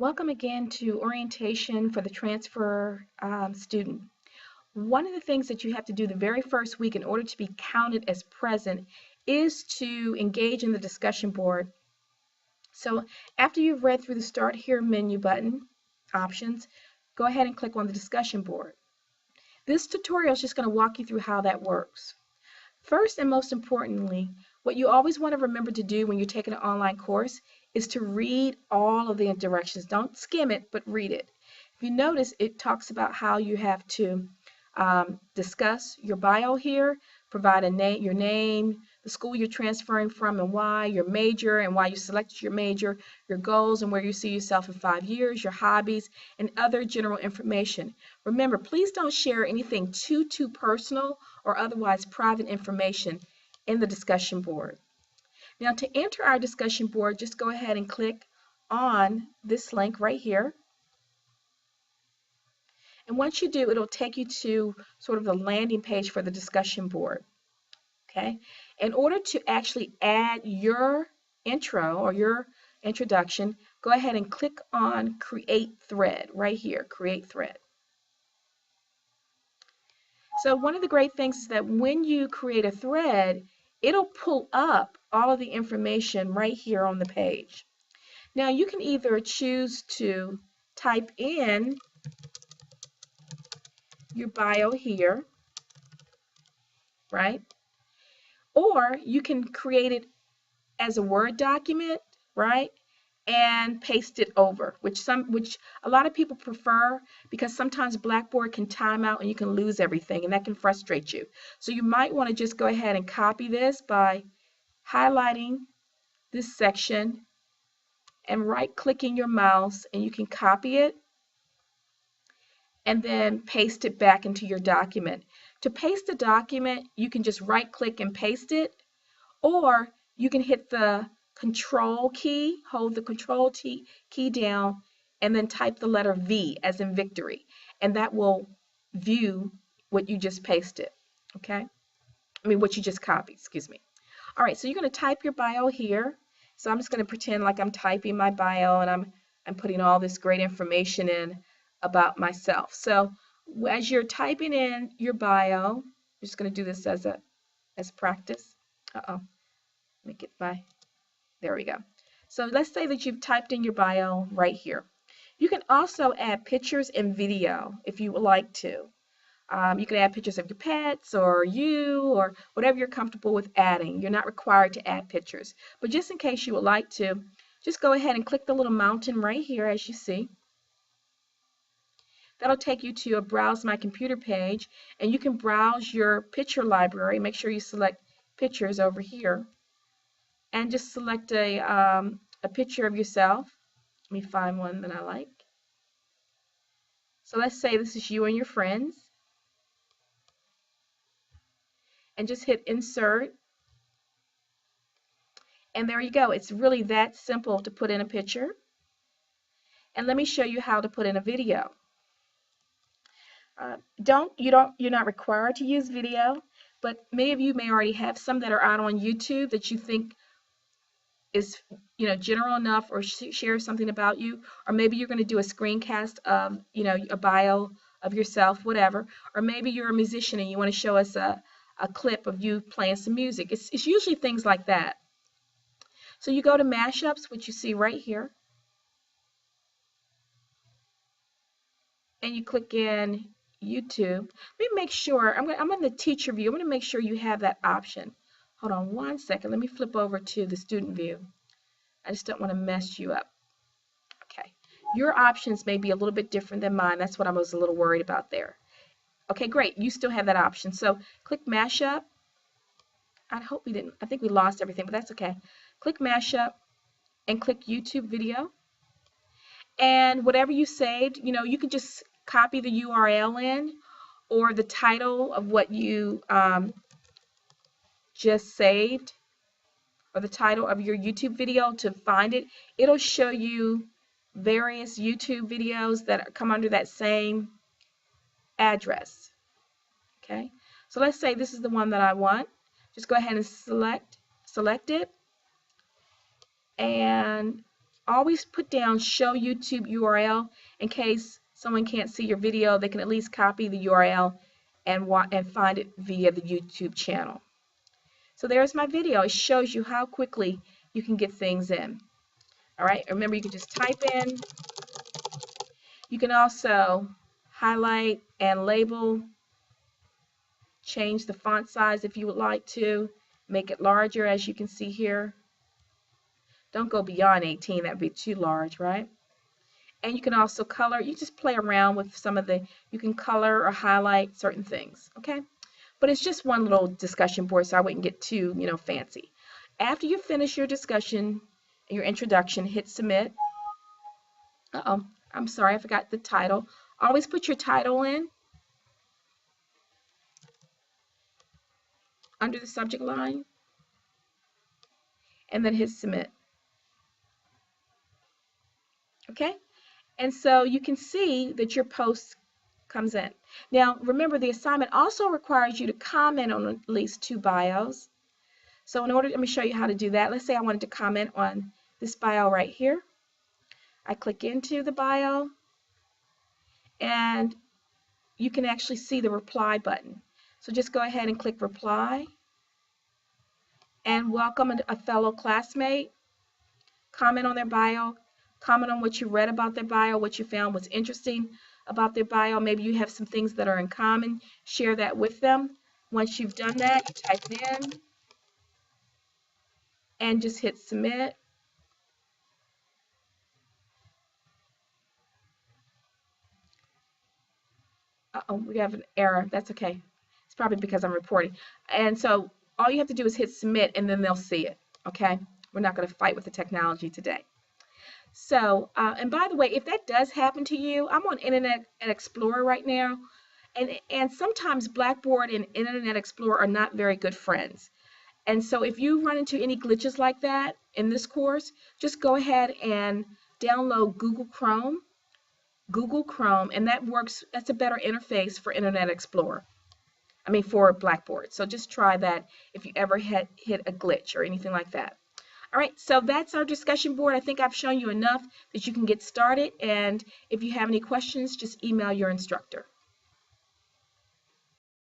Welcome again to orientation for the transfer student. One of the things that you have to do the very first week in order to be counted as present is to engage in the discussion board. So after you've read through the Start Here menu button options, go ahead and click on the discussion board. This tutorial is just going to walk you through how that works. First and most importantly, what you always want to remember to do when you're taking an online course is to read all of the directions. Don't skim it, but read it. If you notice, it talks about how you have to discuss your bio here, provide your name, the school you're transferring from and why, your major and why you selected your major, your goals and where you see yourself in 5 years, your hobbies, and other general information. Remember, please don't share anything too personal or otherwise private information in the discussion board. Now, to enter our discussion board, just go ahead and click on this link right here. And once you do, it'll take you to sort of the landing page for the discussion board. Okay? In order to actually add your intro or your introduction, go ahead and click on Create Thread right here, Create Thread. So one of the great things is that when you create a thread, it'll pull up all of the information right here on the page. Now you can either choose to type in your bio here, right? Or you can create it as a Word document, right? And paste it over, which a lot of people prefer because sometimes Blackboard can time out and you can lose everything, and that can frustrate you. So you might want to just go ahead and copy this by highlighting this section and right-clicking your mouse, and you can copy it and then paste it back into your document. To paste the document, you can just right-click and paste it, or you can hit the Control key, hold the Control key down, and then type the letter V as in victory, and that will view what you just pasted, okay? What you just copied, excuse me. All right, so you're going to type your bio here. So I'm just going to pretend like I'm typing my bio and I'm putting all this great information in about myself. So as you're typing in your bio, I'm just going to do this as practice. Let me get there we go. So let's say that you've typed in your bio right here. You can also add pictures and video if you would like to. You can add pictures of your pets or you or whatever you're comfortable with adding. You're not required to add pictures. But just in case you would like to, just go ahead and click the little mountain right here as you see. That'll take you to a Browse My Computer page, and you can browse your picture library. Make sure you select Pictures over here. And just select a picture of yourself. Let me find one that I like. So let's say this is you and your friends. And just hit Insert. And there you go. It's really that simple to put in a picture. And let me show you how to put in a video. You're not required to use video, but many of you may already have some that are out on YouTube that you think is general enough or share something about you, or maybe you're going to do a screencast of a bio of yourself, whatever, or maybe you're a musician and you want to show us a clip of you playing some music. It's usually things like that. So you go to mashups, which you see right here, and you click in YouTube. Let me make sure I'm in the teacher view. I'm going to make sure you have that option. Hold on one second. Let me flip over to the student view. I just don't want to mess you up. Okay. Your options may be a little bit different than mine. That's what I was a little worried about there. Okay, great. You still have that option. So click Mashup. I hope we didn't. I think we lost everything, but that's okay. Click Mashup and click YouTube video. And whatever you saved, you can just copy the URL in or the title of what you just saved, or the title of your YouTube video to find it. It'll show you various YouTube videos that come under that same address. Okay, so let's say this is the one that I want. Just go ahead and select it, and always put down show YouTube URL in case someone can't see your video. They can at least copy the URL and find it via the YouTube channel. So there's my video. It shows you how quickly you can get things in. All right, remember you can just type in. You can also highlight and label, change the font size if you would like to, make it larger as you can see here. Don't go beyond 18, that would be too large, right? And you can also color. You just play around with some of the, you can color or highlight certain things, okay? But it's just one little discussion board, so I wouldn't get too, fancy. After you finish your discussion, your introduction, hit submit. I'm sorry, I forgot the title. Always put your title in under the subject line, and then hit submit. Okay? And so you can see that your post comes in. Now, remember, the assignment also requires you to comment on at least 2 bios. So let me show you how to do that. Let's say I wanted to comment on this bio right here. I click into the bio, and you can actually see the reply button. So just go ahead and click reply, and welcome a fellow classmate. Comment on their bio, comment on what you read about their bio, what you found was interesting about their bio. Maybe you have some things that are in common. Share that with them. Once you've done that, you type it in and just hit submit. Uh-oh, we have an error. That's okay. It's probably because I'm reporting. And so all you have to do is hit submit, and then they'll see it, okay? We're not going to fight with the technology today. So, and by the way, if that does happen to you, I'm on Internet Explorer right now, and sometimes Blackboard and Internet Explorer are not very good friends. And so if you run into any glitches like that in this course, just go ahead and download Google Chrome, and that works. That's a better interface for Internet Explorer. I mean, for Blackboard. So just try that if you ever hit a glitch or anything like that. All right, so that's our discussion board. I think I've shown you enough that you can get started. And if you have any questions, just email your instructor.